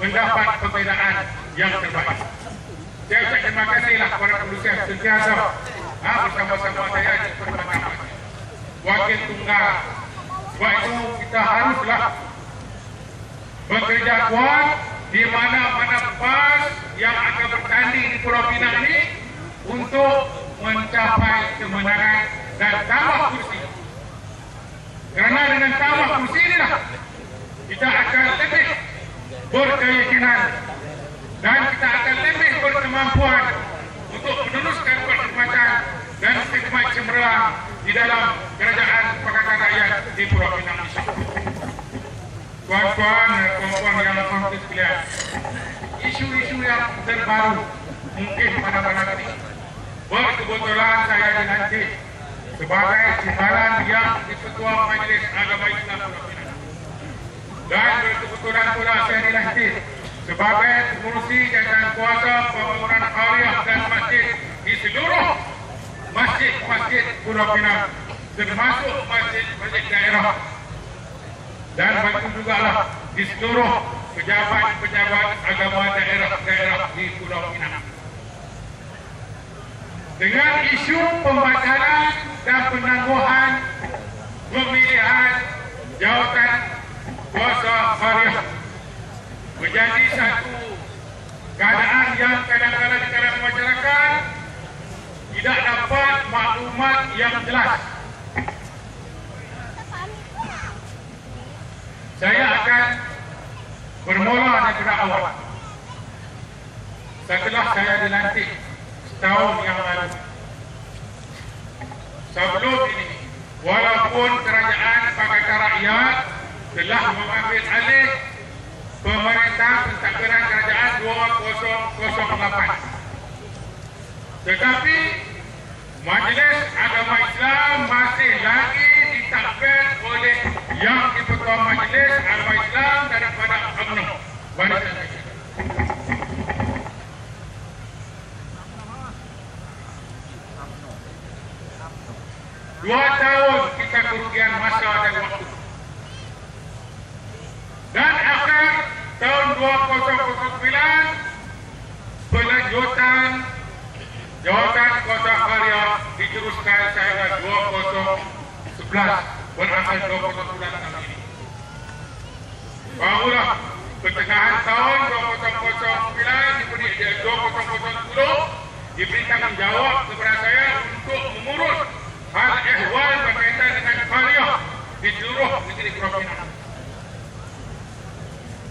mendapat pembinaan yang terbaik. Saya ucap terima kasihlah kepada produsen sentiasa bersama-sama saya di perbankan wakil tunggal. Sebab itu kita haruslah bekerja kuat di mana-mana PAS yang akan bertanding di Pulau Pinang ini untuk mencapai kemenangan dan tambah kursi. Kerana dengan tambah kursi inilah kita akan lebih berkeyakinan dan kita akan lebih berkemampuan untuk meneruskan perkhidmatan dan khidmat cemerlang di dalam kerajaan Pakatan Rakyat di Pulau Pinang ini. Tuan-tuan dan puan-puan yang hormat sekalian, isu-isu yang terbaru mungkin pada malam ini berkebetulan saya dilantik sebagai timbalan yang di-Ketua Majlis Agama Islam Pulau Pinang, dan berkebetulan pula saya dilantik sebagai pengurusi jajaran kuasa pembangunan khariah dan masjid di seluruh masjid-masjid Pulau Pinang, termasuk masjid-masjid daerah, dan begitu juga lah di seluruh pejabat-pejabat agama daerah-daerah di Pulau Pinang. Dengan isu pembatalan dan penangguhan pemilihan jawatan kuasa khariah menjadi satu keadaan yang kadang-kadang di kalangan masyarakat tidak dapat maklumat yang jelas. Saya akan bermula daripada awal. Setelah saya dilantik setahun yang lalu, sebelum ini, walaupun kerajaan Pakatan Rakyat telah mengambil alih pemerintah pentadbiran kerajaan 2008, tetapi Majlis Agama Islam masih lagi ditadbir oleh yang di-Ketua Majlis Agama Islam daripada UMNO, Barisan Nasional. Dua tahun kita kerugian masa dan waktu. Dan akhir tahun 2009 pelanjutan jawatan kuasa khariah diteruskan sehingga 2011 berakhir 2009 tahun ini. Barulah pertengahan tahun 2010 diberi tanggungjawab kepada saya untuk mengurus hal ehwal berkaitan dengan khariah di seluruh negeri Pulau Pinang.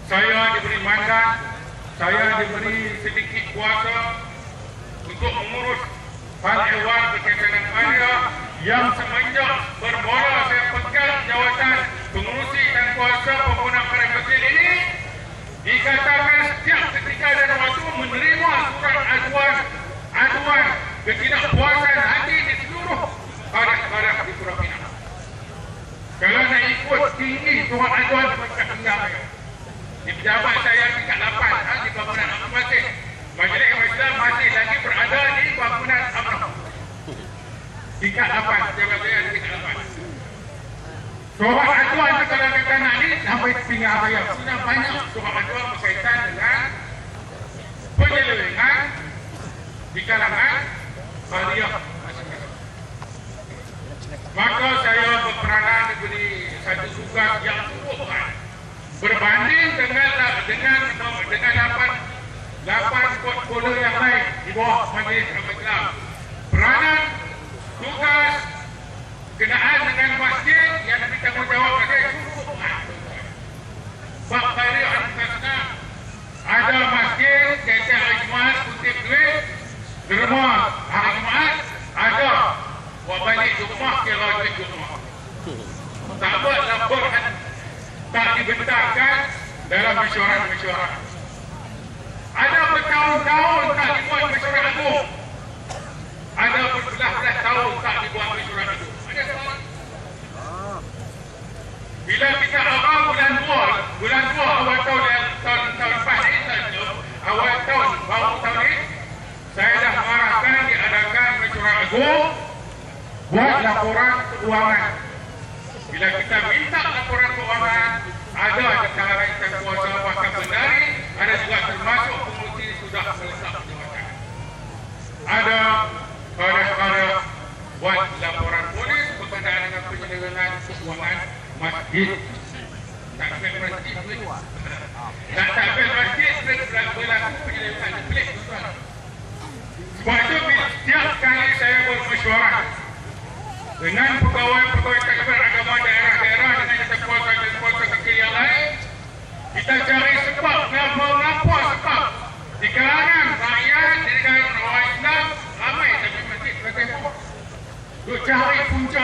Saya diberi mandat, saya diberi sedikit kuasa untuk mengurus hal ehwal berkaitan dengan khariah yang semenjak bermula saya pegang jawatan pengurusi dan kuasa pembangunan khariah masjid ini, dikatakan setiap ketika dan waktu menerima surat aduan ketidakpuasan hati di seluruh khariah di Pulau Pinang. Kalau nak ikut tinggi surat aduan macam tinggal di pejabat saya tingkat 8 di bangunan masjid Majlis Agama Islam masih lagi berada di bangunan UMNO tingkat 8, pejabat saya di tingkat 8. Surat aduan kalau kata nak ni sampai tinggal saya sudah banyak surat aduan berkaitan dengan penyelewengan di kalangan khariah masing-masing. Maka saya berperanan diberi satu tugas yang cukup berat berbanding dengan 8 portfolio yang lain di bawah Majlis Agama Islam. Peranan tugas kenaan dengan masjid yang diberi tanggungjawab saya cukup berat. Sebab khariah internasional ada masjid setiap hari Jumaat kutip duit derma hari Jumaat ada buat balik di rumah kira duit di rumah. Tak buat laporan tak dibentangkan dalam mesyuarat-mesyuarat. Ada bertahun-tahun tak dibuat mesyuarat agung. Ada berbelas-belas tahun tak dibuat mesyuarat agung. Ada sebab. Bila kita awal bulan 2 awal tahun lepas ni, awal tahun baru tahun ni, saya dah mengarahkan diadakan mesyuarat agung buat laporan keuangan. Bila kita minta laporan keuangan, ada di kalangan insan kuasa bahkan bendari masjid. Takbir masjid boleh. Tak takbir masjid berlaku penyelesaian pelik, tuan. Sebab itu setiap kali saya bermesyuarat dengan pegawai-pegawai takbir agama daerah-daerah dengan jempol-jempol kecil yang lain, kita cari sebab, mengapa sebab di kalangan rakyat, di kalangan orang Islam ramai tapi masjid berkembang. Duk cari punca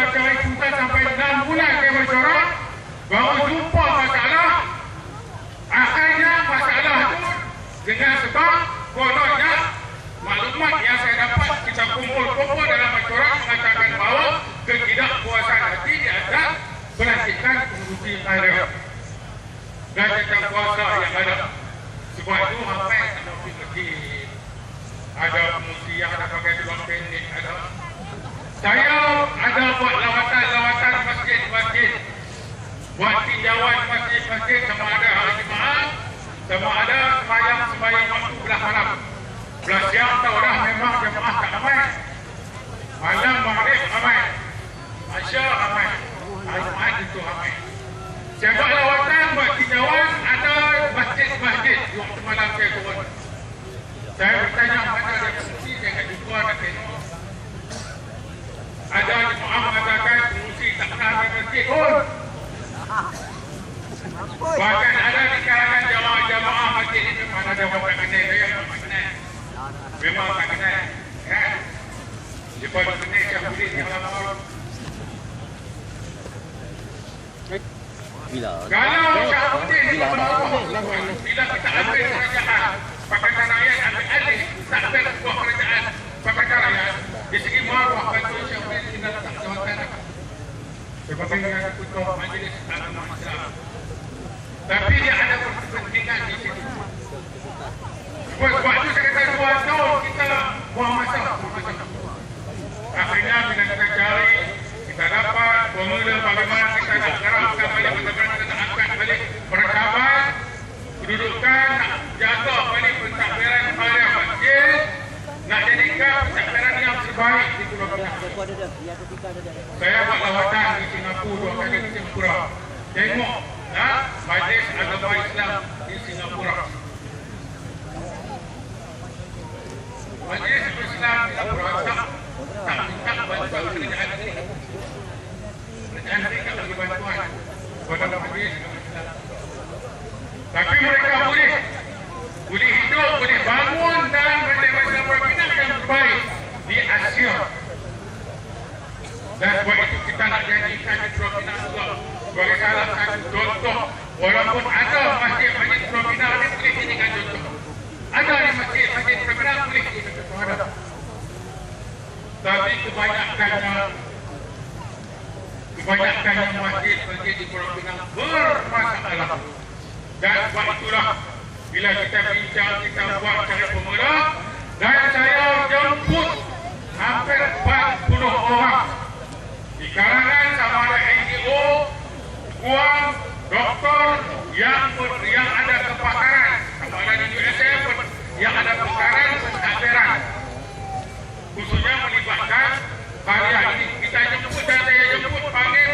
sampai 6 bulan saya mesyuarat, baru jumpa masalah. Akhirnya masalah itu dengan sebab kononnya maklumat yang saya dapat, kita kumpul-kumpul dalam masyarakat mengatakan bahawa ketidakpuasan hati di atas pelantikan pengurusi daerah dan tentang kuasa yang ada. Sebab itu ramai sama pergi ada pengurusi yang ada pakai tulang pendek, ada. Saya ada buat lawatan masjid-masjid, buat tinjauan masjid-masjid, sama ada hari Jumaat, sama ada sembahyang waktu belah malam. Belah siang tahu dah memang jemaah tak ramai. Malam maghrib ramai, Asya ramai, hari Jumaat itu ramai. Saya buat lawatan, buat tinjauan, ada masjid-masjid di waktu malam saya turun. Saya bertanya mana ada fungsi, saya tak jumpa, nak tengok. Ada jemaah mengatakan fungsi tak pernah ada masjid pun. Bahkan ada di kalangan jamaah masjid ini memang ada orang tak kenal, saya tak kenal. Memang tak kenal. Kan? Lepas tu kenal Syafuddin yang lama. Kalau Syafuddin itu bila kita ambil kerajaan, Pakatan Rakyat ambil alih, tak ambil sebuah kerajaan Pakatan Rakyat, di segi maruah bantu Syafuddin kita tak jawatan sebagai ketua Majlis Agama Islam. Tapi dia ada kepentingan di situ. Sebab itu saya kata 2 tahun kita buang masa. Akhirnya bila kita cari, kita dapat formula bagaimana kita nak gerakkan balik, bagaimana kita nak angkat balik percakapan, kedudukan, nak jaga balik pentadbiran pada masjid, nak jadikan pentadbiran yang terbaik di Pulau Pinang. Saya buat lawatan di Singapura 2 kali di Singapura. Tengok Majlis Agama Islam di Singapura. Majlis Islam di Singapura tak minta bantuan kerajaan ini. Kerajaan ini tak bagi bantuan kepada Majlis Agama Islam. Tapi mereka boleh hidup, boleh bangun dan Majlis Agama Islam yang terbaik di Asia. Dan sebab itu kita nak jadikan di Pulau Pinang juga sebagai salah satu contoh. Walaupun ada masjid-masjid Pulau Pinang ini boleh dijadikan contoh. Ada di masjid-masjid Pulau Pinang boleh dijadikan contoh. Tapi kebanyakannya masjid-masjid di Pulau Pinang bermasalah. Dan sebab itulah bila kita bincang, kita buat cara pemula, dan saya jemput hampir 40 orang di kalangan sama ada NGO, kuang, doktor yang ada kepakaran, sama ada di USM yang ada kepakaran pentadbiran, khususnya melibatkan karya ini. Kita jemput dan saya jemput panggil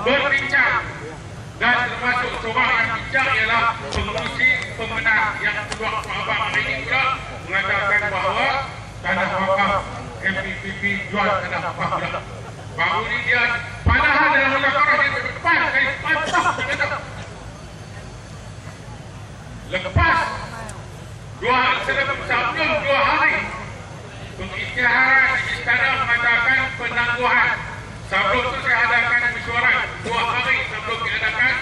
berbincang, dan termasuk seorang yang bincang ialah pengurusi pemenang yang keluar Abang hari ini pula mengatakan bahawa tanah wakaf MPPP jual tanah wakaf pula. Baru ni dia padahal dalam muzakarah dia lepas dari patah lepas sebelum 2 hari pengisytiharan istana mengadakan penangguhan. Sebelum itu saya adakan mesyuarat 2 hari sebelum diadakan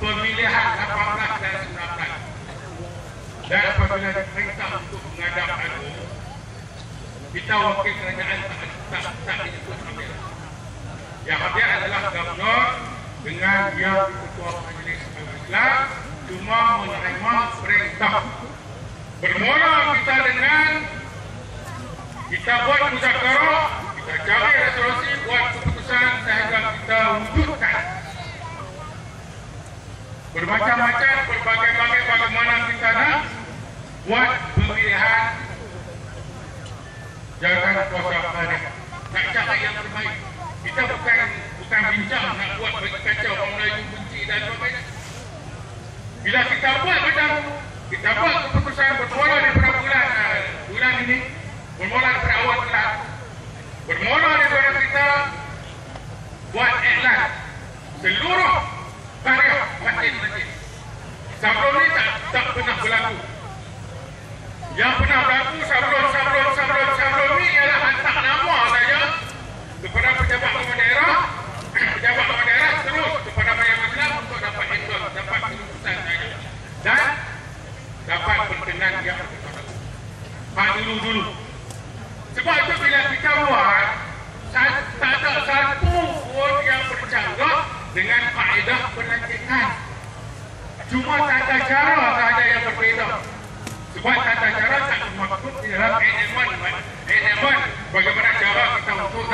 pemilihan 18 dan 19. Dan apabila diperintah untuk menghadap agung, kita wakil kerajaan tak disebut ambil. Yang hadir adalah Gubernur dengan yang Ketua Majlis Agama Islam cuma menerima perintah. Bermula kita dengan kita buat muzakarah, kita cari resolusi, buat keputusan sehingga kita wujudkan. Bermacam-macam, berbagai-bagai bagaimana kita nak buat pemilihan jawatan kuasa kerajaan. Nak cari yang terbaik. Kita bukan bincang nak buat bagi kacau dan sebagainya. Bila kita buat macam kita buat keputusan bermula daripada bulan ini, bermula daripada awal bulan, bermula daripada kita buat iklan seluruh karya masjid-masjid. Sebelum ini tak pernah berlaku. Yang pernah berlaku sebelum ini ialah hantar nama saja kepada pejabat kepala daerah, terus kepada Bayan Islam untuk dapat endorse, dapat keputusan saja dan dapat berkenan yang dulu. Sebab itu bila kita buat, tak ada satu pun yang bercanggah dengan kaedah pelantikan. Cuma tata cara sahaja yang berbeza. Sebab tata cara tak bermaksud di dalam elemen bagaimana cara kita untuk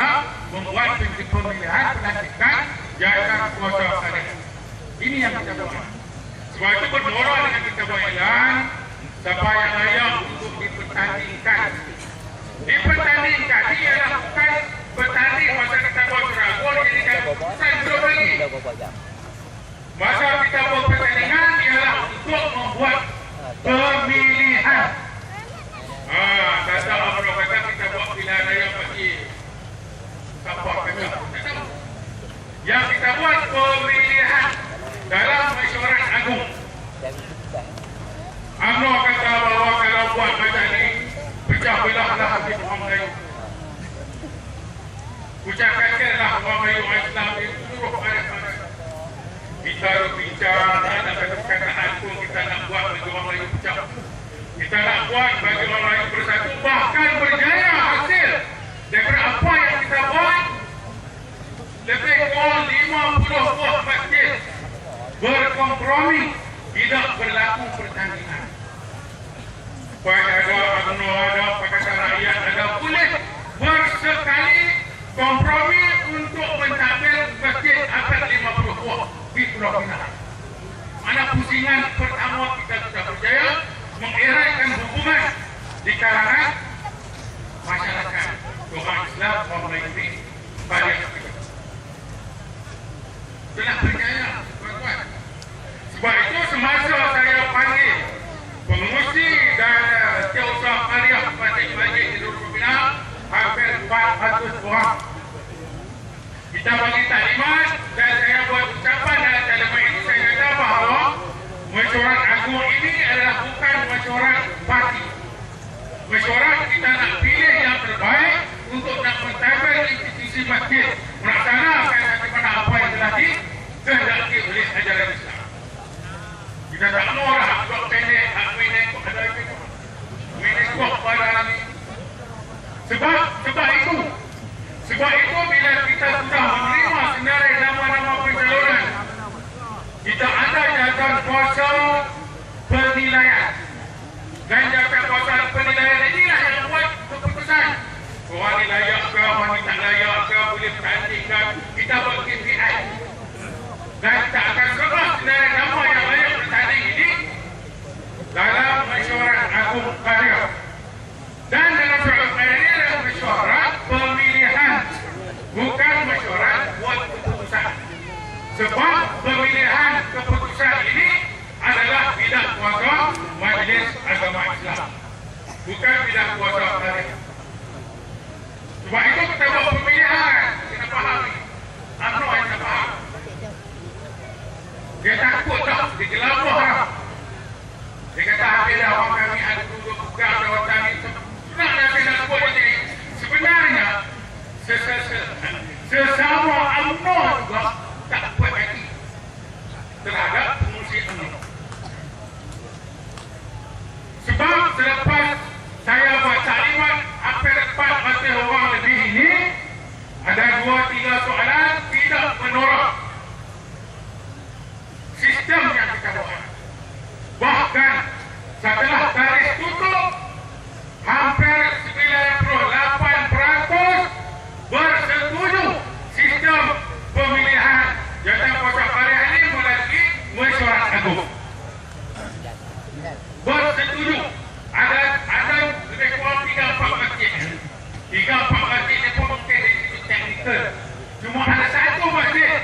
membuat pemilihan pelantikan jawatan kuasa ada. Ini yang kita buat. Sebab itu bermula dengan kita buat iklan siapa yang layak untuk dipertandingkan. Dipertandingkan ini adalah bukan bertanding masa kita buat Seragol, jadikan keputusan belum lagi. Masa kita buat pertandingan ialah untuk membuat pemilihan. Kata orang kata kita buat pilihan raya bagi siapa kata. Yang kita buat pemilihan dalam mesyuarat agung. UMNO kata bahawa kalau buat macam ni pecah belahlah hati orang Melayu. Ucapkanlah orang Melayu Islam di seluruh area-area. Kita berbincang dan ada perkataan pun kita nak buat bagi orang Melayu pecah. Kita nak buat bagi orang Melayu bersatu, bahkan berjaya hasil daripada apa yang kita buat. Lebih kurang 50 buah masjid berkompromi, tidak berlaku pertandingan. Supaya ada UMNO, ada Pakatan Rakyat, ada boleh bersekali kompromi untuk mentadbir masjid abad 50 buah di Pulau Pinang. Mana pusingan pertama kita sudah berjaya mengeratkan hubungan di kalangan masyarakat orang Islam orang Melayu pada kita. Telah berjaya, tuan-tuan. Sebab itu semasa saya panggil pengurusi dan setiausaha karya masjid-masjid di seluruh Pinang, hampir 400 orang. Kita bagi taklimat dan saya buat ucapan dalam taklimat itu. Saya kata bahawa mesyuarat agung ini adalah bukan mesyuarat parti. Mesyuarat kita nak pilih yang terbaik untuk nak mentadbir institusi masjid, melaksanakan bagaimana apa yang telah dikehendaki oleh ajaran Islam. Kita tak mau lah buat pendek, ada minekok pada ini. Sebab itu bila kita sudah menerima senarai nama-nama pencalonan, kita ada jawatan kuasa penilaian. Dan jawatan kuasa penilaian inilah yang buat keputusan. Orang ni layak ke, orang ni tak layak ke, boleh pertandingkan. Kita buat KPI. Dan kita akan serah senarai nama yang layak bertanding ini dalam mesyuarat agung karya. Dan dalam mesyuarat karya ini adalah mesyuarat pemilihan, bukan mesyuarat buat keputusan. Sebab pemilihan keputusan ini adalah bidang kuasa Majlis Agama Islam, bukan bidang kuasa karya. Sebab itu kita buat pemilihan. Kita faham ni. UMNO yang tak faham. Dia takut tak, dia gelabah lah. Dia kata habis dah orang kami ada duduk pegang jawatan ni. Senang nak saya nak buat ini. Sebenarnya sesama UMNO juga tak puas hati terhadap pengurusi UMNO. Sebab selepas saya buat taklimat hampir 400 orang lebih ini, ada 2-3 soalan tidak menolak sistem yang kita buat. Bahkan setelah tarikh tutup, hampir 98% bersetuju sistem pemilihan jawatan kuasa karya ini melalui mesyuarat agung. Bersetuju. Ada lebih kurang 3-4 masjid. 3-4 masjid ni pun mungkin dari segi teknikal. Cuma ada satu masjid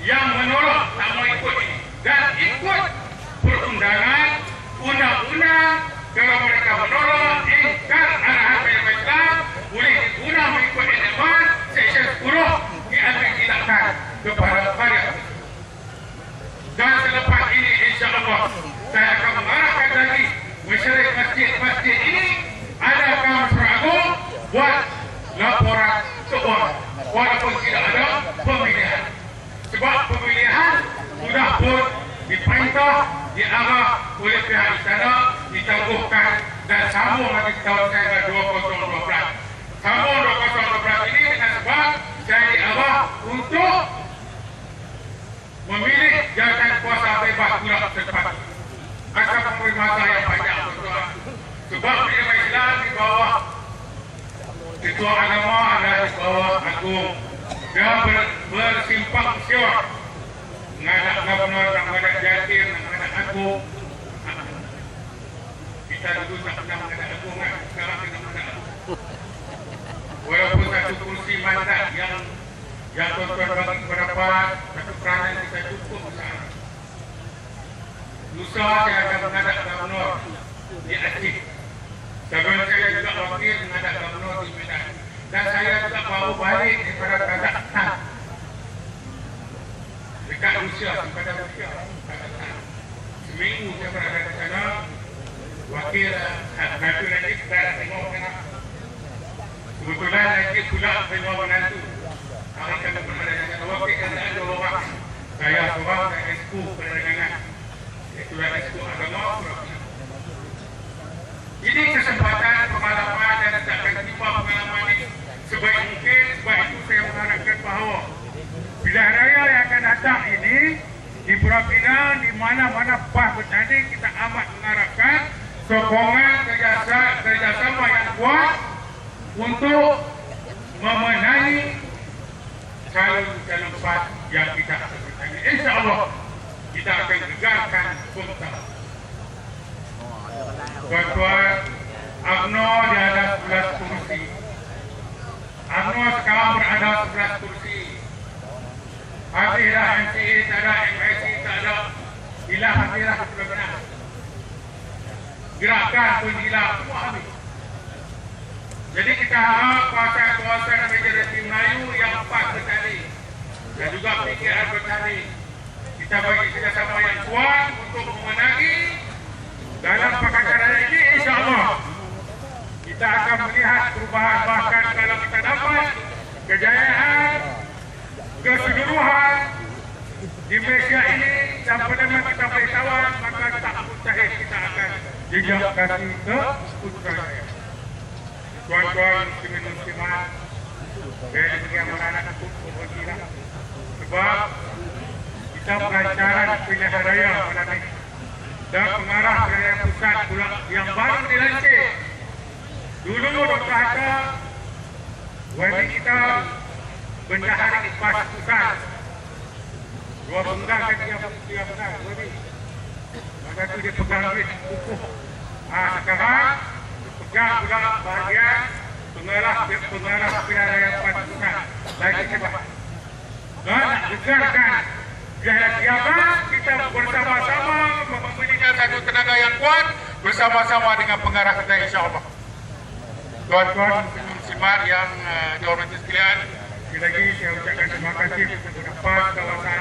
yang menolak tak mau ikut ini. diarah oleh pihak istana, ditangguhkan dan sambung lagi tahun saya 2012. Sambung 2012 ini dengan sebab saya diarah untuk memilih jawatan kuasa bebas pula tempat. Asal penguasa yang banyak tuan-tuan. Sebab ulama Islam di bawah ketua agama adalah di bawah agung. Dia bersimpang siur mengadak gubernur, mengadak jatir, mengadak agung. Kita dulu tak pernah mengadak agung kan? Sekarang kita mengadak agung. Walaupun satu kursi mandat yang tuan-tuan bagi pendapat, satu peranan kita cukup besar. Lusa saya akan mengadak gubernur di Aceh. Sebelum saya juga wakil mengadak gubernur di Medan. Dan saya juga baru balik daripada Kazakhstan. Dekat Rusia, daripada Rusia. Seminggu saya berada di sana. Wakil Nabi Najib dan tengok sana. Kebetulan Najib pula tengok menantu. Hari kami berada di sana. Wakil kan tak ada orang. Saya seorang dan Esku perdagangan. Itulah Esku agama. Ini kesempatan pengalaman dan tak akan timpa pengalaman ini sebaik mungkin. Sebab itu saya mengharapkan bahawa pilihan raya yang akan datang ini di Pulau Pinang, di mana-mana PAS bertanding, kita amat mengharapkan sokongan kerjasama yang kuat untuk memenangi calon PAS yang kita akan bertanding. InsyaAllah kita akan gegarkan kota. Tuan-tuan, UMNO dia ada 11 kursi. UMNO sekarang berada 11 kursi. Habislah MCA tak ada, MIC tak ada. Hilang habislah benar-benar. Gerakan pun hilang, semua habis. Jadi kita harap kawasan-kawasan majoriti Melayu yang PAS bertanding dan juga PKR bertanding. Kita bagi kerjasama yang kuat untuk memenangi. Dalam pakaian ini, insyaAllah kita akan melihat perubahan. Bahkan kalau kita dapat kejayaan keseluruhan di Malaysia ini dan pernah kita beritahuan, maka tak mustahil kita akan jejak kaki ke Putrajaya. Tuan-tuan muslimin muslimat, saya diberi amanah untuk berkira. Sebab kita perancaran pilihan raya malam ini. Dan pengarah pilihan pusat pula yang baru dilantik. Dulu Dr. Hatta, wali kita bendahari PAS pusat. Dua penggang kan dia pegang wali. Maka itu dia pegang duit kukuh. Sekarang pegang pula bahagian pengarah pilihan raya PAS pusat. Lagi cepat. Dan nak gegarkan Biar kita bersama-sama memberikan satu tenaga yang kuat bersama-sama dengan pengarah kita, insyaAllah. Tuan-tuan muslimat yang dihormati sekalian, sekali lagi saya ucapkan terima kasih kepada kawasan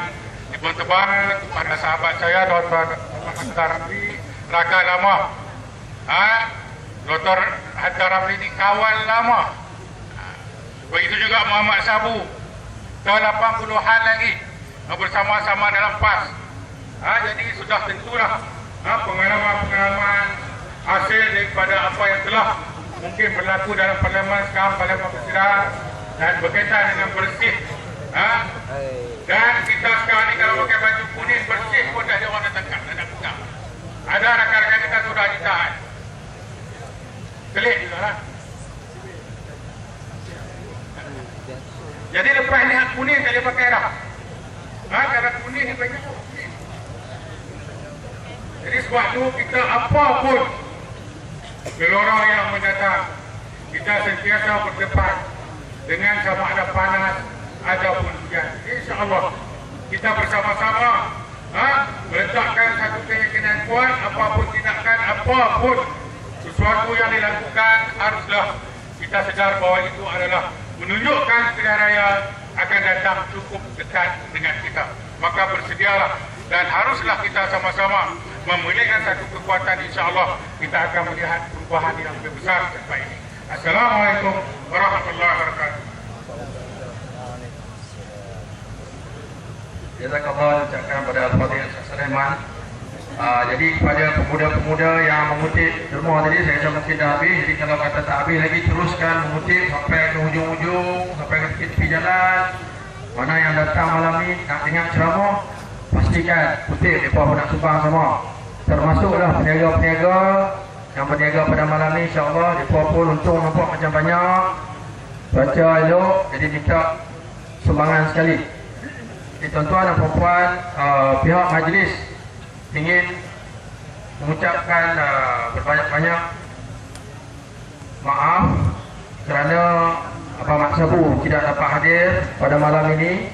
di Bontebal, kepada sahabat saya Dr. Hatta Ramli, rakan lama. Dr. Hatta Ramli ini kawan lama. Begitu juga Muhammad Sabu, tahun 80-an lagi bersama-sama dalam PAS. Jadi sudah tentulah pengalaman-pengalaman hasil daripada apa yang telah mungkin berlaku dalam parlimen sekarang, parlimen bersih dan berkaitan dengan bersih. Dan kita sekarang ni kalau pakai baju kuning bersih pun dah ada orang nak tangkap, nak pegang. Ada rakan-rakan kita sudah ditahan. Kelik juga lah. Jadi lepas ni hak kuning tak boleh pakai dah. Kalau kuning ni banyak. Jadi sebab tu kita apa pun gelora yang mendatang, kita sentiasa berdepan dengan sama ada panas ataupun hujan. InsyaAllah kita bersama-sama meletakkan satu keyakinan kuat, apapun tindakan, apapun sesuatu yang dilakukan, haruslah kita sedar bahawa itu adalah menunjukkan pilihan raya akan datang cukup dekat dengan kita. Maka bersedialah dan haruslah kita sama-sama memilihkan satu kekuatan. InsyaAllah kita akan melihat perubahan yang lebih besar selepas ini. Assalamualaikum warahmatullahi wabarakatuh. Jazakallah, ucapkan pada Al-Fadhil Syekh Sulaiman Jadi kepada pemuda-pemuda yang mengutip semua tadi, saya rasa mungkin dah habis. Jadi kalau kata tak habis lagi, teruskan mengutip sampai ke hujung-hujung, sampai ke tepi jalan. Mana yang datang malam ni nak dengar ceramah, pastikan kutip mereka pun nak sumbang semua. Termasuklah peniaga-peniaga yang berniaga pada malam ni, insyaAllah mereka pun untung nampak macam banyak, baca elok, jadi minta sumbangan sekali. Jadi tuan-tuan dan puan-puan, pihak majlis ingin mengucapkan berbanyak-banyak maaf kerana Abang Mat Sabu tidak dapat hadir pada malam ini.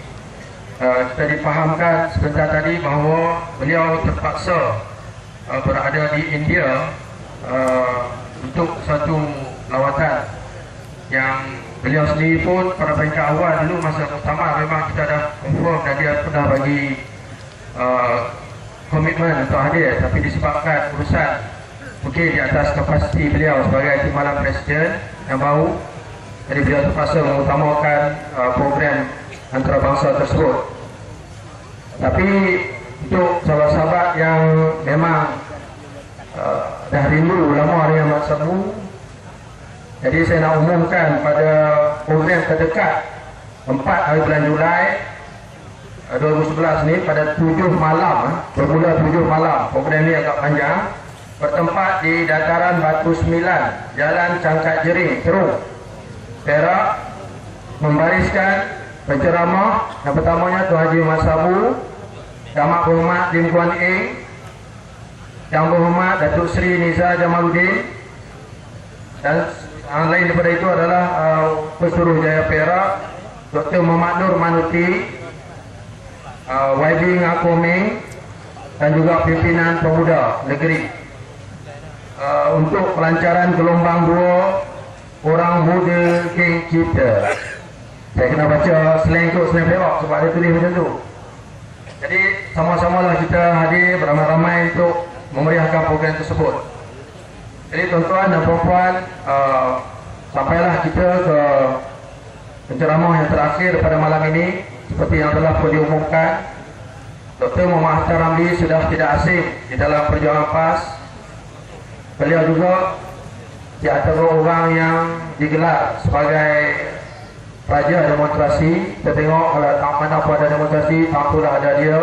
Kita difahamkan sebentar tadi bahawa beliau terpaksa berada di India untuk satu lawatan yang beliau sendiri pun pada peringkat awal dulu masa muktamar memang kita dah confirm dan dia pernah bagi komitmen untuk hadir, tapi disebabkan urusan mungkin di atas kapasiti beliau sebagai timbalan presiden yang baru, jadi beliau terpaksa mengutamakan program antarabangsa tersebut. Tapi untuk sahabat-sahabat yang memang dah rindu lama dengan Mat Sabu, jadi saya nak umumkan pada program terdekat 4 hari bulan Julai 2011 ni pada 7 malam, bermula 7 malam. Program ni agak panjang, bertempat di dataran Batu Sembilan, Jalan Cangkat Jering, Terung, Perak, membariskan penceramah yang pertamanya Tuan Haji Mat Sabu, Yang Amat Berhormat Lim Kuan Eng, Yang Berhormat Datuk Seri Niza Jamaluddin, dan lain daripada itu adalah Pesuruhjaya Perak Dr. Muhammad Nur Manuti, YB Ngakoming, dan juga pimpinan pemuda negeri. Untuk pelancaran gelombang 2 orang muda geng kita. Saya kena baca slang tu, slang Perak sebab dia tulis macam tu. Jadi sama-samalah kita hadir beramai-ramai untuk memeriahkan program tersebut. Jadi tuan-tuan dan puan-puan, sampailah kita ke penceramah yang terakhir pada malam ini. Seperti yang telah pun diumumkan, Dr. Muhammad Akhtar Ramli sudah tidak asing di dalam perjuangan PAS. Beliau juga di antara orang yang digelar sebagai raja demonstrasi. Kita tengok kalau tak mana pun ada demonstrasi, tak itulah ada dia.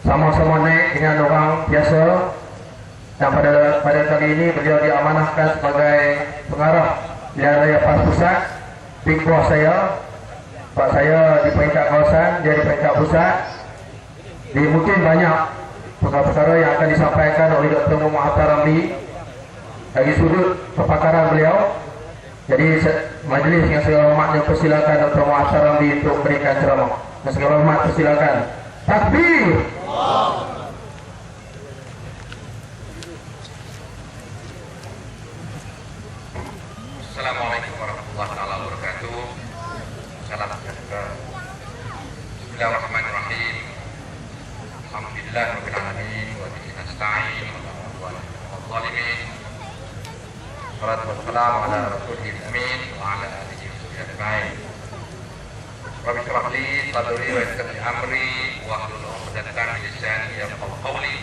Sama-sama naik dengan orang biasa. Dan pada kali ini beliau diamanahkan sebagai pengarah Pilihan Raya PAS Pusat. Big boss saya, Pak saya di peringkat kawasan, dia di peringkat pusat. Jadi mungkin banyak perkara-perkara yang akan disampaikan oleh Dr. Muhammad Akhtar Ramli dari sudut kepakaran beliau. Jadi majlis yang segala hormatnya persilakan Dr. Muhammad Akhtar Ramli untuk berikan ceramah. Dan segala hormat persilakan. Takbir. Assalamualaikum warahmatullahi wabarakatuh. Salam sejahtera. Bismillahirrahmanirrahim. Alhamdulillahirabbil alamin wa bihi nasta'in wa ala alihi wassalatu wassalamu ala rasulil amin wa ala alihi washabbihi ajma'in. Rabbi shrah li sadri wa yassir li amri wa hlul 'uqdatam min lisani yafqahu qawli.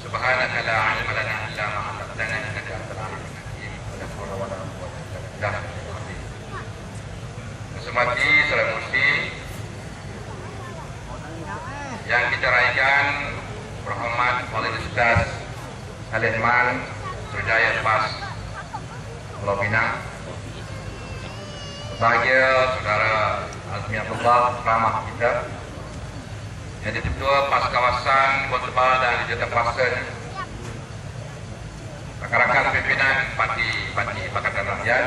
Subhanaka la 'ilma lana illa ma 'allamtana innaka antal 'alimul hakim. Hormati saudara muslim yang kita raikan, berhormat Wali Ustaz Al-Ihman Surjaya PAS Pulau Pinang, berbahagia saudara Azmi Abdullah ramah kita, yang Ketua PAS Kawasan Kota Tebal dan Jota Pasen, rakan-rakan pimpinan Parti Pakatan Rakyat,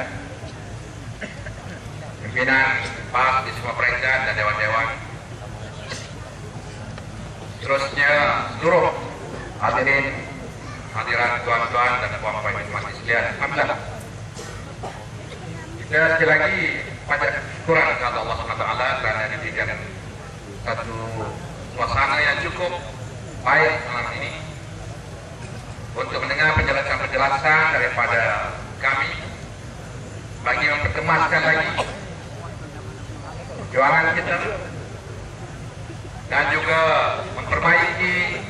pimpinan PAS di semua peringkat dan dewan-dewan, seterusnya seluruh hadiran tuan-tuan dan puan-puan jemaah sekalian. Alhamdulillah, kita sekali lagi panjat syukuran kepada Allah SWT kerana diberikan satu suasana yang cukup baik malam ini untuk mendengar penjelasan daripada kami bagi memperkemaskan lagi perjuangan kita dan juga untuk memperbaiki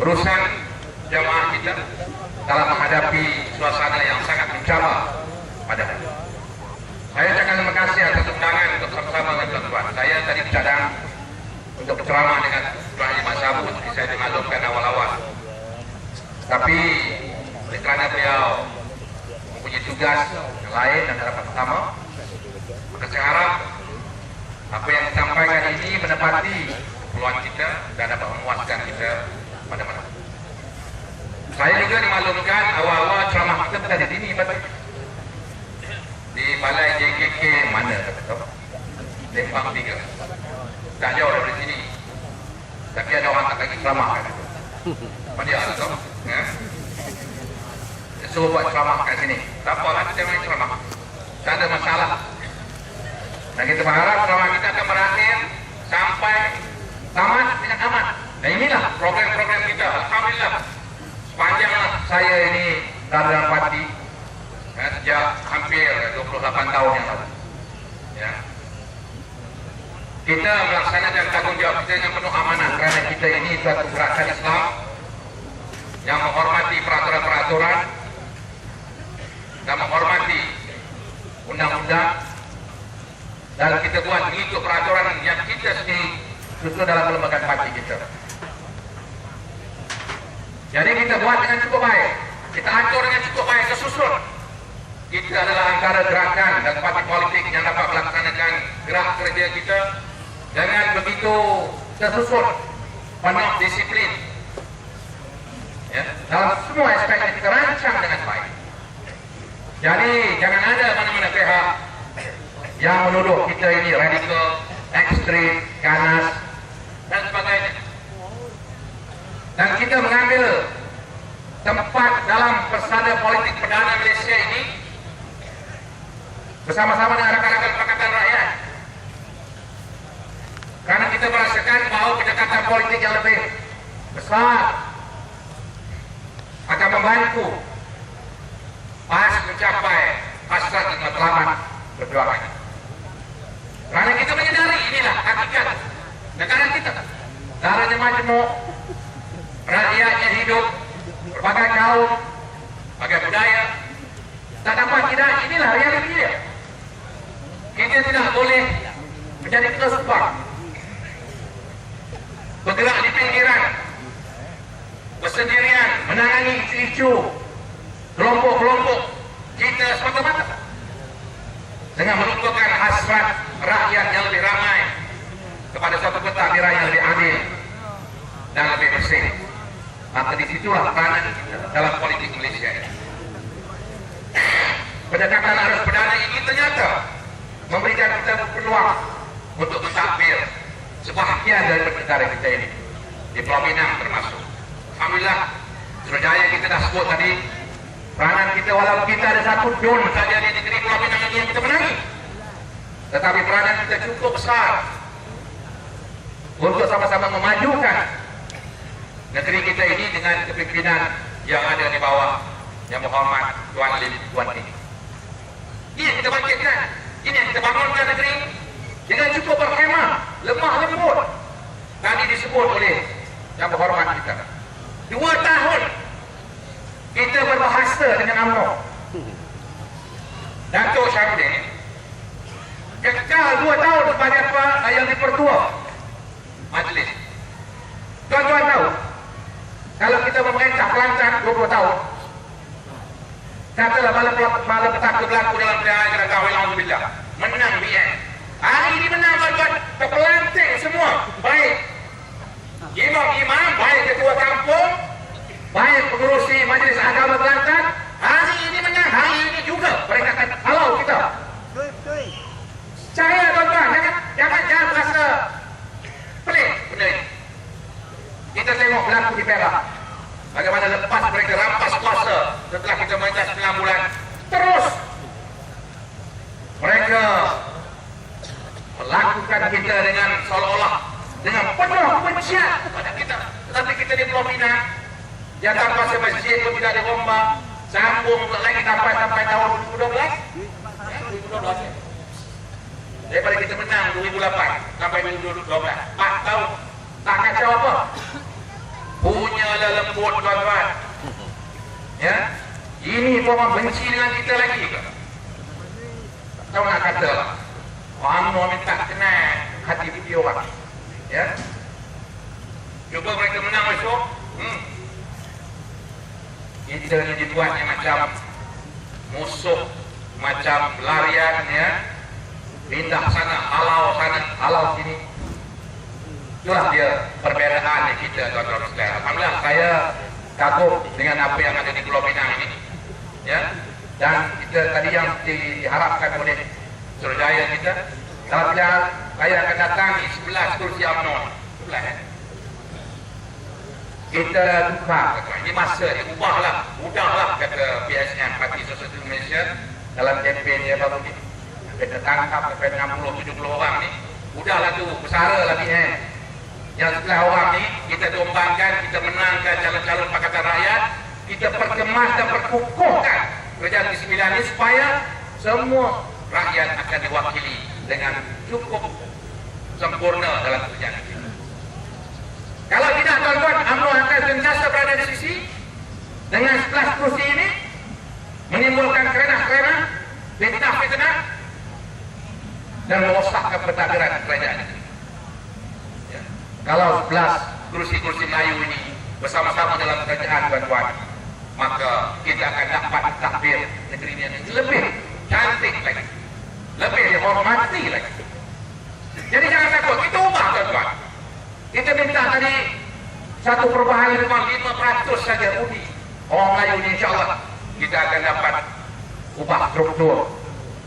urusan jamaah kita dalam menghadapi suasana yang sangat mencabar pada hari ini. Saya ucapkan terima kasih atas undangan untuk sama-sama dengan tuan-tuan. Saya tadi bercadang untuk berceramah dengan Tuan Haji Mat Sabut, seperti saya dimaklumkan awal-awal. Tapi kerana beliau mempunyai tugas yang lain dan harapan pertama, maka saya harap apa yang disampaikan ini menepati keperluan kita dan dapat memuaskan kita pada malam. Saya juga dimaklumkan awal-awal ceramah kita bukan di sini, di balai JKK mana tahu? Lempang 3. Tak jauh dari sini. Tapi ada orang tak lagi ceramah kan? Pandai lah tahu? Ya. Dia suruh buat ceramah kat sini. Tak apa lah kita main ceramah. Tak ada masalah. Dan kita berharap ceramah kita akan berakhir sampai tamat dengan aman. Dan inilah program-program kita. Alhamdulillah. Sepanjanglah saya ini dalam parti sejak hampir 28 tahun yang lalu. Ya. Kita melaksanakan tanggungjawab kita dengan penuh amanah kerana kita ini suatu gerakan Islam yang menghormati peraturan-peraturan dan menghormati undang-undang, dan kita buat mengikut peraturan yang kita sendiri susun dalam pelembagaan parti kita. Jadi kita buat dengan cukup baik, kita atur dengan cukup baik, tersusun. Kita adalah antara gerakan dan parti politik yang dapat melaksanakan gerak kerja kita dengan begitu tersusun, penuh disiplin. Ya, dalam semua aspek yang kita rancang dengan baik. Jadi jangan ada mana-mana pihak yang menuduh kita ini radikal, ekstrim, ganas dan sebagainya. Dan kita mengambil tempat dalam persada politik perdana Malaysia ini bersama-sama dengan rakan-rakan Pakatan Rakyat, karena kita merasakan bahawa pendekatan politik yang lebih besar akan membantu PAS mencapai hasrat dan matlamat perjuangan. Kerana kita menyadari inilah hakikat negara kita. Darahnya majmuk, rakyatnya hidup, berbagai kaum, berbagai budaya. Tak dapat tidak, inilah realiti dia. Kita tidak boleh menjadi kesebab, bergerak di pinggiran, bersendirian, menangani isu-isu kelompok-kelompok kita semata-mata dengan melupakan hasrat rakyat yang lebih ramai kepada suatu pentadbiran yang lebih adil dan lebih bersih. Maka disitulah peranan kita dalam politik Malaysia ini. Pendekatan arus perdana ini ternyata memberikan kita peluang untuk mentadbir sebahagian dari negara kita ini, di Pulau Pinang termasuk. Alhamdulillah, Surajaya kita dah sebut tadi, peranan kita walaupun kita ada satu don saja di negeri Pulau Pinang ini yang kita menangi, tetapi peranan kita cukup besar untuk sama-sama memajukan negeri kita ini dengan kepimpinan yang ada di bawah yang berhormat Tuan Lim Tuan ini. Ini yang kita bangkitkan, ini yang kita bangunkan negeri ini dengan cukup berkhemah, lemah lembut. Tadi disebut oleh yang berhormat kita, 2 tahun kita berbahasa dengan UMNO. Datuk Syamdin kekal 2 tahun sebagai yang dipertua majlis. Tuan-tuan tahu, kalau kita memerintah Kelantan 20 tahun, katalah malam petaka berlaku dalam perayaan kena kahwin alhamdulillah, menang BN. Hari ini menang tuan-tuan, terpelanting semua, baik imam-imam, baik ketua kampung, baik pengurusi Majlis Agama Kelantan. Hari ini menang, hari ini juga peringatan halau kita. Saya tuan-tuan, jangan rasa pelik benda ini. Kita tengok berlaku di Perak, bagaimana lepas mereka rampas kuasa setelah kita merintah 9 bulan, terus mereka melakukan kita dengan seolah-olah dengan penuh kebencian pada kita. Tetapi kita di Pulau Pinang, yang tanpa masjid pun tidak dirombak, sambung lagi sampai tahun 2012. 2012 ya. Daripada kita menang 2008 sampai 2012, 4 tahun tak kacau apa? Punya lembut tuan-tuan. Ya, ini orang benci dengan kita lagi ke? Tahu nak kata lah. UMNO minta kena hati video orang. Ya, cuba mereka menang besok. Kita ni dibuatnya macam musuh, macam pelarian ya. Pindah sana, halau sini. Itulah dia perbezaan kita tuan-tuan sekalian. Alhamdulillah saya kagum dengan apa yang ada di Pulau Pinang ini. Ya. Dan kita tadi yang diharapkan oleh Suruhanjaya kita, dalam pilihan saya akan datang di 11 kursi UMNO. Kita tukar, ini masa ubahlah, mudahlah kata PSM Parti Sosialis Malaysia dalam kempen dia baru ni. Kita tangkap sampai 60-70 orang ni, udahlah tu, besara lah PN. Yang setelah orang ni, kita tumbangkan, kita menangkan calon-calon Pakatan Rakyat, kita perkemas dan perkukuhkan kerajaan di 9 ni supaya semua rakyat akan diwakili dengan cukup sempurna dalam kerajaan kita. Kalau tidak tuan-tuan, UMNO akan sentiasa berada di sisi dengan 11 kursi ini menimbulkan kerenah-kerenah, fitnah-fitnah dan merosakkan pentadbiran kerajaan ini. Ya. Kalau 11 kursi-kursi Melayu ini bersama-sama dalam kerajaan tuan-tuan, maka kita akan dapat takbir negeri ini yang lebih cantik lagi, lebih dihormati lagi. Jadi jangan takut, kita ubah tuan-tuan. Kita minta tadi satu perubahan 5% saja undi orang Melayu ini, insyaAllah kita akan dapat ubah struktur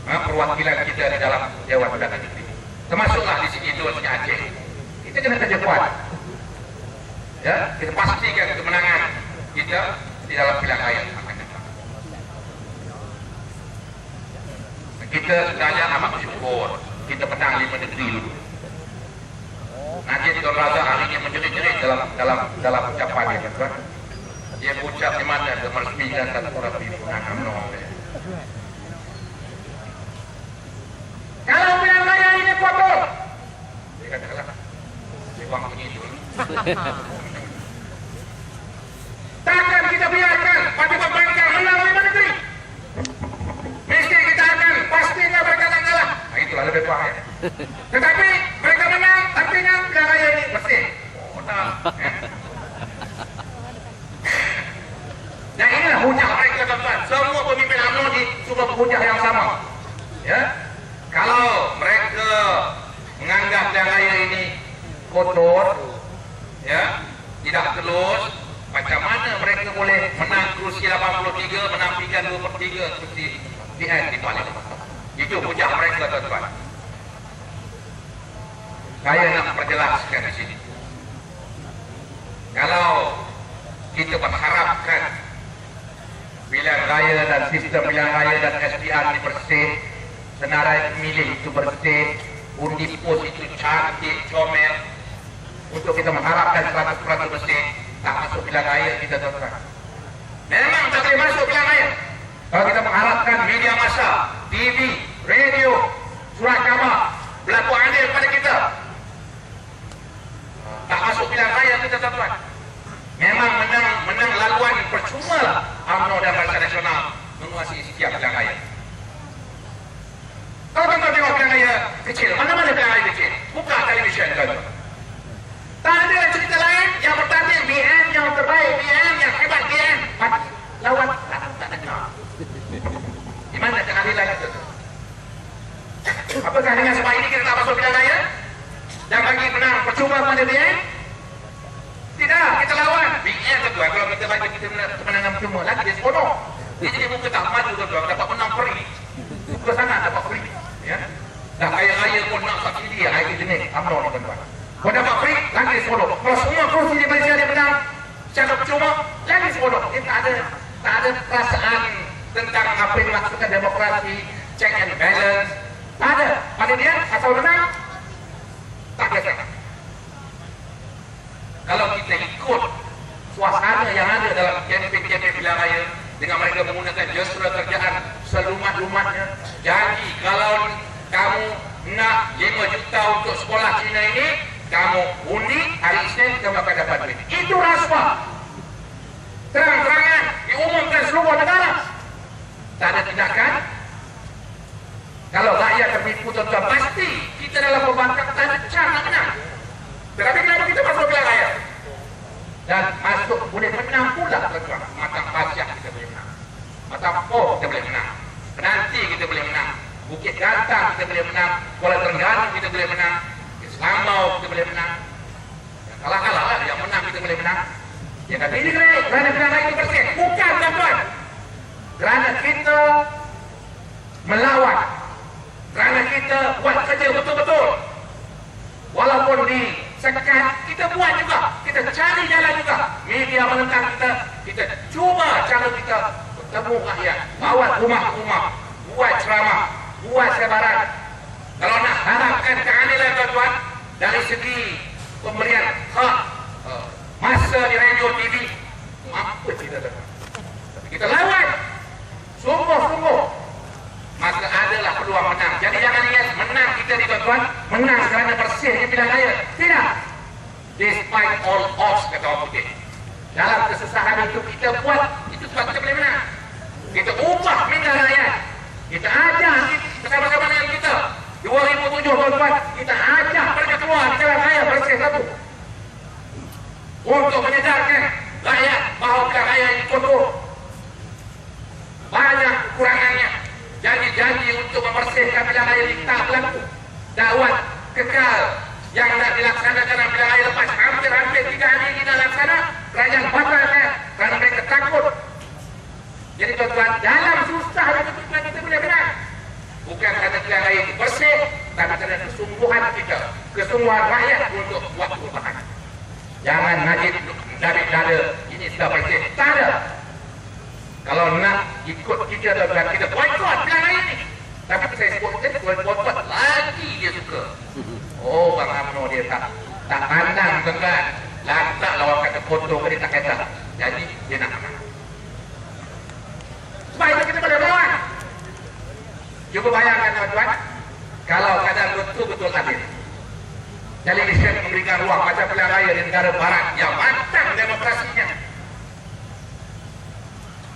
perwakilan kita di dalam Dewan Undangan Negeri. Termasuklah di sini Dulnya Aceh. Kita kena kerja kuat. Ya, kita pastikan kemenangan kita di dalam pilihan raya akan datang. Kita sebenarnya amat bersyukur kita menang 5 negeri dulu. Najib Tun Razak hari ini menjerit-jerit dalam ucapannya, tuan. Dia ucap di mana dia meresmikan satu orang di UMNO. Kalau pilihan raya ini kotor, dia katakanlah, dia buang bunyi dulu. Takkan kita biarkan Parti Pembangkang menang 5 negeri. Mesti kita akan pastikan mereka akan kalah. Nah, itulah lebih kuat. Tetapi mereka menang, artinya pilihan raya ini bersih. Oh, tak. Dan inilah hujah mereka, tuan-tuan. Semua pemimpin UMNO di semua hujah yang sama. Ya. Kalau mereka menganggap pilihan raya ini kotor, ya, tidak telus, macam mana mereka boleh menang kursi 83, menafikan 2/3 kursi PN di Parlimen? Itu hujah mereka, tuan-tuan. Saya nak perjelaskan di sini. Kalau kita berharapkan pilihan raya dan sistem pilihan raya dan SPR ini bersih, senarai pemilih itu bersih, undi pos itu cantik, comel, untuk kita mengharapkan 100% bersih, tak masuk pilihan raya kita, tuan-tuan. Memang tak boleh masuk pilihan raya. Kalau kita mengharapkan media massa, TV, radio, surat khabar berlaku adil pada kita, tak masuk pilihan raya kita, tuan-tuan. Memang menang laluan percuma lah UMNO dan Barisan Nasional menguasai setiap pilihan raya. Kalau tuan-tuan tengok pilihan raya kecil, mana-mana pilihan raya kecil, buka televisyen, tuan-tuan. Tak ada cerita lain yang bertanding BN yang terbaik, BN yang hebat, BN lawan tak dengar. Di mana keadilan itu? Apakah dengan sebab ini kita tak masuk pilihan raya dan bagi menang percuma pada BN? Tidak, kita lawan BN, tuan-tuan. Kalau kita bagi kita kemenangan percuma lagi dia seronok. Dia jadi muka tak maju, tuan-tuan, dapat menang free. Ke sana dapat free, ya. Dah kaya-kaya pun nak subsidi hari jenis UMNO ni, tuan-tuan. Kalau dapat free, lagi seronok. Kalau semua kursi di Malaysia dia menang secara percuma, lagi seronok. Dia tak ada perasaan tentang apa yang dimaksudkan demokrasi, check and balance. Tak ada. Pada dia, asal menang, tak ada. Kalau kita ikut suasana yang ada dalam kempen-kempen pilihan raya dengan mereka menggunakan justru kerjaan selumat-lumatnya, jadi kalau kamu nak 5 juta untuk sekolah Cina ini, kamu undi hari Isnin kamu akan dapat duit. Itu rasuah. Terang-terangan diumumkan seluruh negara. Tak ada tindakan. Kalau rakyat tertipu tuan-tuan, pasti kita dalam pembangkang lancar nak menang. Tetapi kenapa kita masuk pilihan raya? Dan masuk boleh menang pula tuan-tuan. Matang Pasyak kita boleh menang. Matang Poh kita boleh menang. Penanti kita boleh menang. Bukit Gantang kita boleh menang. Kuala Terengganu kita boleh menang. Selambau kita boleh menang. Kalah-kalah lah yang menang kita boleh menang. Ya, tapi ini kerana pilihan raya itu bersih. Bukan tuan-tuan. Kerana kita melawan. Kerana kita buat kerja betul-betul. Walaupun disekat, kita buat juga. Kita cari jalan juga. Media menentang kita. Kita cuba cara kita bertemu rakyat. Bawa rumah-rumah. Buat ceramah. Buat sebaran. Kalau nak harapkan keadilan tuan-tuan, dari segi pemberian hak masa di radio TV, mampu kita dapat. Tapi kita lawan. Sungguh-sungguh. Maka adalah peluang menang. Jadi jangan ingat menang kita ni tuan-tuan, menang kerana bersihnya pilihan raya. Tidak. Despite all odds, kata orang putih. Dalam kesusahan itu kita buat, itu sebab kita boleh menang. Kita ubah minta rakyat. Kita ajak bersama-sama dengan kita. 2007 tuan-tuan, kita ajak mereka keluar di jalan raya bersih satu. Untuk menyedarkan rakyat bahawa pilihan raya ini kotor. Banyak kekurangannya. Janji-janji untuk membersihkan pilihan raya ini tak berlaku. Dakwah kekal yang nak dilaksanakan dalam pilihan raya lepas hampir-hampir 3 hari ini dah laksana, kerajaan batalkan kerana mereka takut. Jadi tuan-tuan, dalam susah kita boleh menang. Bukan kerana pilihan raya itu bersih, tapi kerana kesungguhan kita, kesungguhan rakyat untuk buat perubahan. Jangan najib dari dada ini sudah bersih. Tak ada. Kalau nak ikut kita tuan-tuan, kita boykot pilihan raya ini. Tapi saya sebut boykot lagi dia suka. Oh, Bang UMNO dia tak pandang tuan-tuan. Lantak lawan kata kotor ke dia tak kata. Jadi dia nak menang. Sebab itu kita boleh melawan. Cuba bayangkan tuan-tuan, kalau keadaan betul-betul adil. Television memberikan ruang macam pilihan raya di negara barat yang matang demokrasinya.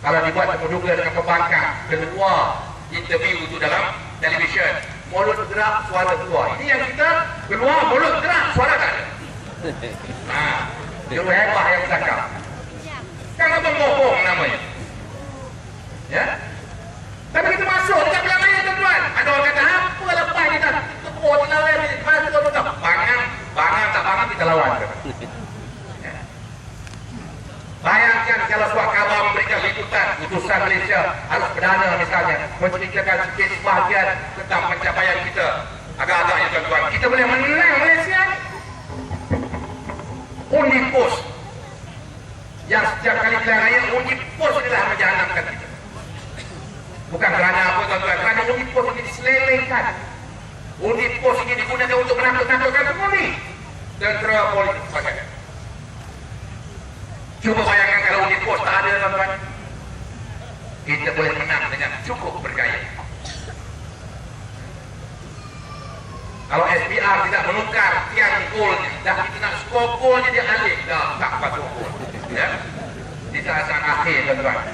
Kalau dibuat terduga dengan pembangkang, keluar interview itu dalam televisyen, mulut gerak, suara keluar. Ini yang kita keluar, mulut gerak, suara tak ada. Dia hebat yang bercakap. Kan bohong namanya. Ya? Tapi kita masuk dekat pilihan raya tuan-tuan. Ada orang kata, apa lepas kita tepuk di lawan ni, masuk tuan-tuan. Bangang tak bangang kita lawan. Ya. Bayangkan kalau suatu khabar memberikan liputan utusan Malaysia harus perdana misalnya menceritakan sikit sebahagian tentang pencapaian kita. Agak-agaknya tuan-tuan, kita boleh menang Malaysia. Undi pos yang setiap kali pilihan raya, undi pos inilah menjahanamkan kita. Bukan kerana apa tuan-tuan, kerana undi pos ini diselelengkan. Undi pos ini digunakan untuk menakut-nakutkan pengundi. Tentera politik sebagainya. Cuba bayangkan kalau undi pos tak ada tuan-tuan, kita boleh menang dengan cukup bergaya. Kalau SPR tidak menukar tiang golnya, dah kita nak skor golnya dia alih, dah tak patut gol. Ya? Di saat-saat akhir tuan-tuan.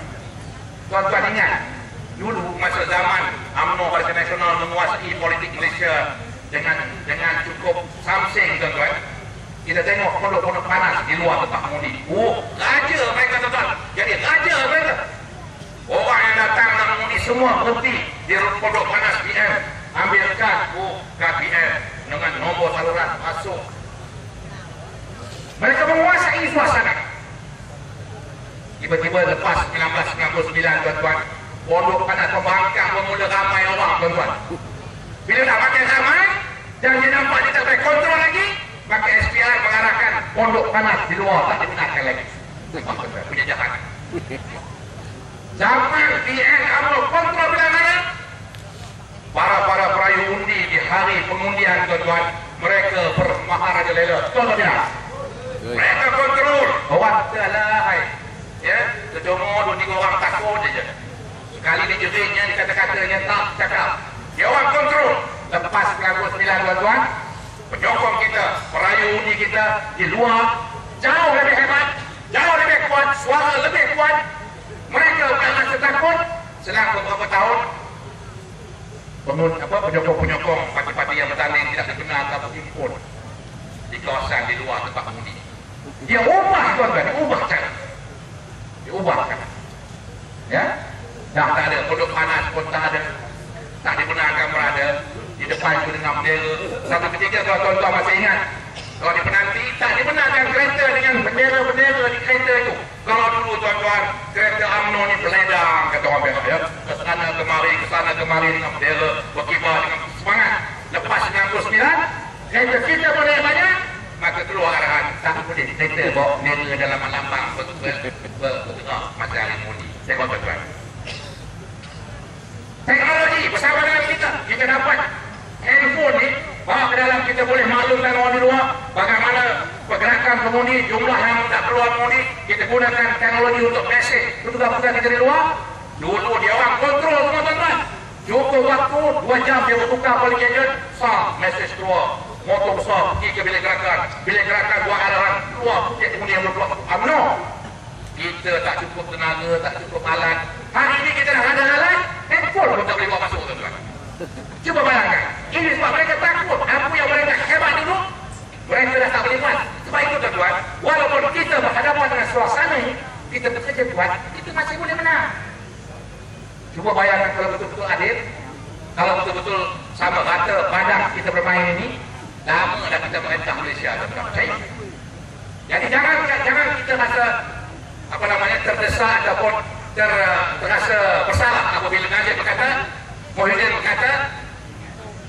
Tuan-tuan ingat, dulu masa zaman UMNO Barisan Nasional menguasai politik Malaysia dengan cukup samsing tuan-tuan. Kita tengok pondok-pondok panas di luar tempat mengundi. Oh, raja mereka tuan-tuan. Jadi raja mereka. Orang yang datang nak mengundi semua berhenti di pondok panas PM. Ambil kad, kad PM dengan nombor saluran masuk. Mereka menguasai suasana. Tiba-tiba lepas 1999 tuan-tuan, pondok panas pembangkang bermula ramai orang tuan-tuan. Bila dah makin ramai dan dia nampak dia tak boleh kontrol lagi, maka SPR mengarahkan pondok panas di luar tak digunakan lagi. Penjajahan. Zaman PM UMNO kontrol pilihan raya, para perayu undi di hari pengundian tuan-tuan, mereka bermaharajalela. Contohnya, mereka kontrol. Orang terlahai. Ya, ketemu 2-3 orang takut saja. Sekali dijeritnya, dikata-katanya tak cakap. Dia orang kontrol. Lepas 99 tuan-tuan, penyokong kita, perayu Melayu undi kita di luar jauh lebih hebat, jauh lebih kuat, suara lebih kuat. Mereka bukan rasa takut. Selang beberapa tahun penyokong parti-parti yang bertanding tidak dikenal atau berhimpun di kawasan di luar tempat undi. Dia ubah tuan-tuan, ubah cara. Diubahkan. Ya, dah tak ada produk panas pun tak ada, tak dibenarkan berada di depan itu dengan bendera. Satu ketika tuan-tuan masih ingat, kalau di penanti tak dibenarkan kereta dengan bendera-bendera di kereta itu. Kalau dulu tuan-tuan kereta UMNO ni beledang kata orang biasa ya, ke sana kemari dengan bendera berkibar dengan semangat. Lepas 99 kereta kita boleh banyak, maka keluar arahan tak boleh kereta bawa bendera dalam lambang bergerak matahari muni. Tengok tuan-tuan, teknologi bersama dengan kita dapat handphone ni bawa ke dalam, kita boleh maklumkan orang di luar bagaimana pergerakan pengundi, jumlah yang tak keluar pengundi. Kita gunakan teknologi untuk mesej petugas-petugas kita di luar. Dulu dia orang kontrol semua tuan-tuan, cukup waktu 2 jam dia bertukar poling gadget, sah mesej keluar, motor besar pergi ke bilik gerakan buat arahan keluar putih pengundi yang berkeluar UMNO. Kita tak cukup tenaga, tak cukup alat. Hari ini kita dah ada alat, handphone pun tak boleh bawa masuk tuan-tuan. Cuba bayangkan, ini sebab mereka takut. Apa yang mereka hebat dulu, mereka dah tak boleh buat. Sebab itu tuan-tuan, walaupun kita berhadapan dengan suasana ini, kita bekerja kuat, kita masih boleh menang. Cuba bayangkan kalau betul-betul adil, kalau betul-betul sama rata badan kita bermain ini, lama dah kita merentah Malaysia, tuan-tuan. Percaya? Jadi jangan kita rasa terdesak ataupun terasa bersalah apabila Najib berkata, Muhyiddin berkata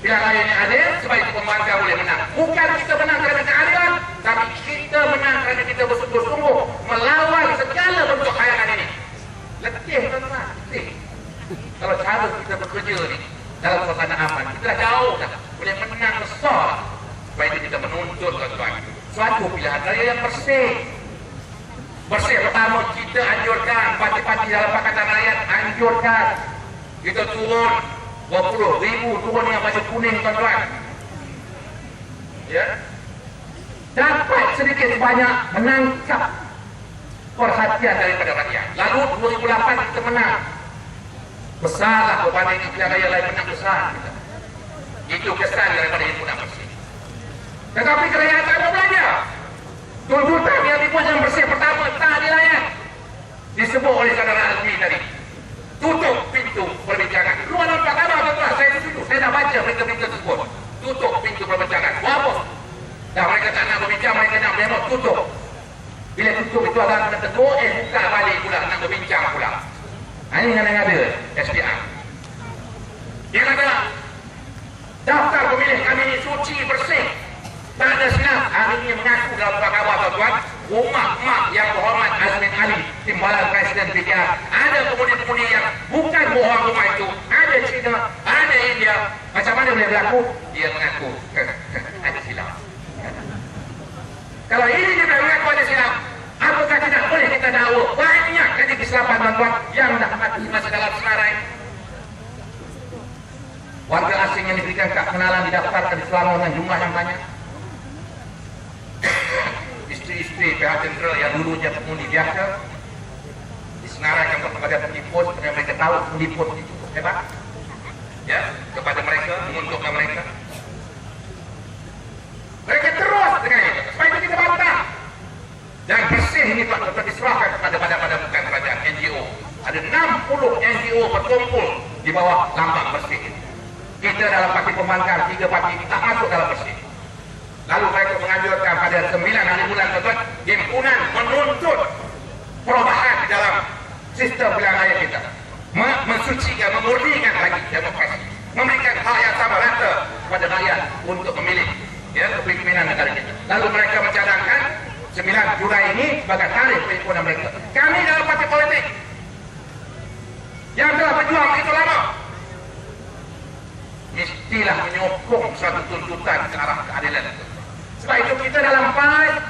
pilihan raya ini adil sebab itu pembangkang boleh menang. Bukan kita menang kerana keadilan, tapi kita menang kerana kita bersungguh-sungguh melawan segala bentuk khayalan ini. Letih tuan-tuan, letih. Kalau cara kita bekerja ni dalam suasana aman, kita dah jauh dah boleh menang besar. Sebab itu kita menuntut tuan-tuan suatu pilihan raya yang bersih. Bersih pertama, kita anjurkan parti-parti dalam Pakatan Rakyat, anjurkan kita turun 20,000 turun yang baju kuning tuan-tuan, ya, dapat sedikit banyak menangkap perhatian daripada rakyat. Lalu 2008 kita menang besarlah berbanding pilihan raya lain, menang besar kita. Itu kesan daripada himpunan bersih. Tetapi kerajaan tak mau belajar. Tuntutan yang dibuat yang bersih pertama tak dilayan. Disebut oleh saudara Azmi tadi, tutup pintu perbincangan. Luar nampak apa tuan-tuan? Saya setuju. Saya dah baca berita-berita tersebut. Tutup pintu perbincangan. Apa? Dah mereka tak nak berbincang, mereka nak demo, tutup. Bila tutup itu adalah kena tegur, buka balik pula, nak berbincang pula. Ini yang ada SPR. Dia kata, daftar pemilih kami ini suci, bersih, tak ada silap. Hari ini mengaku dalam surat khabar tuan-tuan, rumah mak yang berhormat Azmin Ali, timbalan Presiden PKR, ada pemuda-pemuda yang bukan bohong rumah itu, ada China, ada India. Macam mana boleh berlaku? Dia mengaku ada silap. Kalau ini dia mengaku ada silap, apakah tidak boleh kita dakwa banyak kali kesilapan tuan-tuan yang dah mati masa dalam senarai? Warga asing yang diberikan kekenalan didaftarkan di Selangor dengan jumlah yang banyak. Isteri-isteri pihak sentral yang dulunya pengundi biasa disenaraikan kepada peniput, kerana mereka tahu peniput itu hebat, ya, kepada mereka, menguntungkan mereka. Mereka terus dengan itu. Sebab itu kita bantah. Dan bersih ini tetap diserahkan kepada badan-badan bukan kerajaan, NGO. Ada 60 NGO berkumpul di bawah lambang bersih. Kita dalam parti pembangkang, 3 parti ini tak masuk dalam bersih. Lalu mereka menganjurkan pada 9 hari bulan tuan-tuan, himpunan menuntut perubahan di dalam sistem pilihan raya kita, mensucikan, memurnikan lagi demokrasi, memberikan hak yang sama rata kepada rakyat untuk memilih, ya, kepimpinan negara kita. Lalu mereka mencadangkan 9 Julai ini sebagai tarikh perhimpunan mereka. Kami dalam parti politik yang telah berjuang begitu lama, mestilah menyokong suatu tuntutan ke arah keadilan. Sebab itu kita dalam PAS,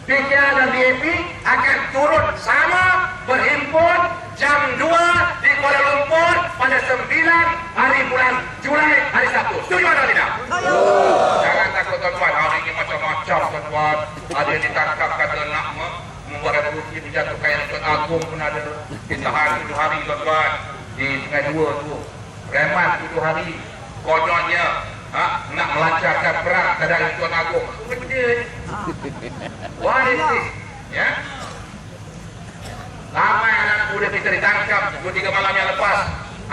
PKR dan DAP akan turut sama berhimpun jam 2 di Kuala Lumpur pada 9 hari bulan Julai, hari Sabtu. Setuju atau tidak? Jangan takut tuan-tuan, hari ini macam-macam ada ditangkap kata nak membuat revolusi menjatuhkan Tuan Agong pun ada ditahan 7 hari tuan-tuan di Sungai Dua tu, reman 7 hari kononnya nak melancarkan perang terhadap Tuan Agong. Apa benda ni? What is this? Ya, ramai anak muda kita ditangkap 2-3 malam yang lepas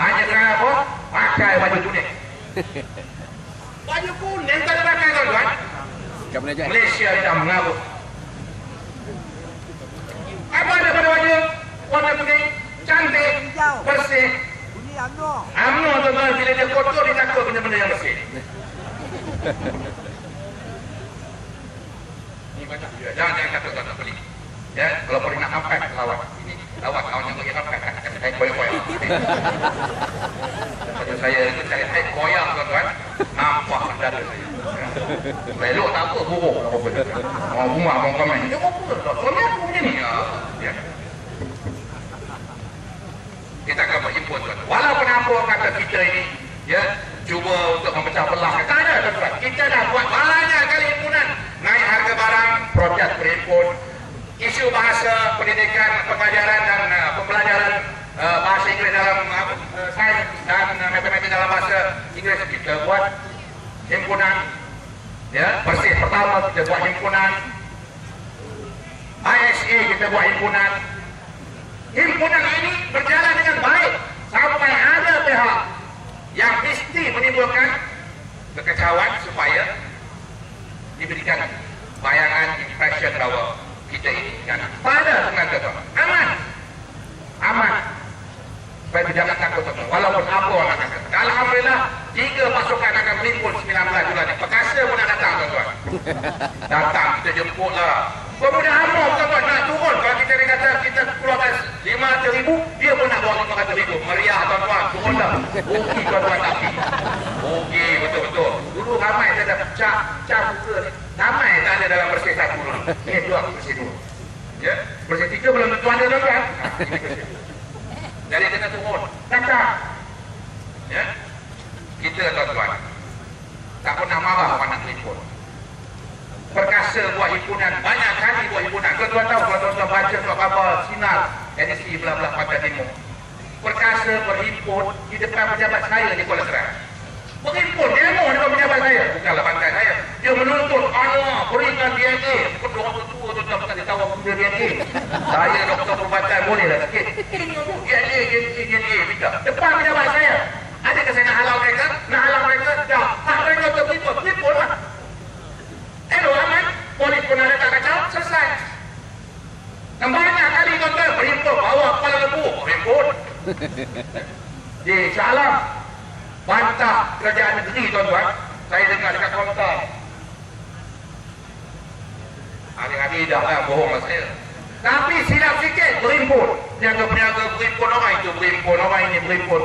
hanya kerana apa? Pakai baju kuning. Baju kuning tak ada pakai tuan-tuan. Malaysia tidak mengaku. Apa ada pada baju warna kuning, cantik, bersih. UMNO tuan-tuan, bila dia kotor dia takut benda-benda yang bersih. Ini banyak juga. Jangan takut tuan-tuan beli. Ya, kalau boleh nak nampak lawat. Ini lawat kawan yang bagi nampak kan. Saya koyak-koyak. Kalau saya itu cari saya koyak tuan-tuan, nampak dada saya. Belok tak apa, buruk apa pun. Orang rumah, orang komen. Dia apa? Suami aku begini. Ya. Kita akan berhimpun tuan-tuan. Walaupun apa kata kita ini, ya, cuba untuk memecah belah. Tak ada tuan-tuan. Kita dah buat banyak kali himpunan. Naik harga barang, protes berhimpun. Isu bahasa, pendidikan, pengajaran dan pembelajaran bahasa Inggeris dalam sains dan matematik dalam bahasa Inggeris kita buat himpunan. Ya, bersih pertama kita buat himpunan. ISA kita buat himpunan. Himpunan ini berjalan dengan baik sampai ada pihak yang mesti menimbulkan kekacauan supaya diberikan bayangan impression bahawa kita ini jangan pada dengan tuan, aman supaya tidak takut tuan, walaupun apa orang kata. Alhamdulillah 3 pasukan akan berhimpun 19 bulan ni. Perkasa pun nak datang tuan-tuan. Datang kita jemput lah pemuda AMNO tuan-tuan nak turun. Kalau kita kata kita keluarkan 500,000, dia pun nak bawa 500,000. Meriah tuan-tuan, turun dah. Rugi tuan-tuan tapi rugi betul-betul. Dulu ramai saya dah cap muka ni. Ramai tak ada dalam bersih 1 dulu. Ini 2 bersih 2. Ya, bersih 3 belum tentu ada tuan-tuan. Jadi kena turun. Datang. Ya. Kita tuan-tuan tak pernah marah orang nak telefon. Perkasa buat himpunan, banyak kali buat himpunan. Tuan-tuan tahu, kalau tuan-tuan baca surat khabar sinar edisi belah-belah Pantai Timur. Perkasa berhimpun di depan pejabat saya di Kuala Serai. Berhimpun, demo di depan pejabat saya. Bukanlah pantai saya. Dia menuntut, berikan DNA. Pukul 2 tua tuan-tuan bukan dia tahu apa benda DNA. Saya doktor perubatan bolehlah sikit. DNA, minta. Depan pejabat saya. Adakah saya nak halau mereka? Nak halau mereka? Dah. Hak mereka untuk peliput lah. Elok aman. Polis pun ada tak kacau. Selesai. Dan banyak kali tuan-tuan berhimpun. Bawa Kuala Lumpur. Berhimpun. Di Shah Alam. Bantah kerajaan negeri tuan-tuan. Saya dengar dekat kaunter. Hari-hari dah lah bohong lah saya. Tapi silap sikit berhimpun. Peniaga-peniaga berhimpun, orang itu berhimpun, orang ini berhimpun.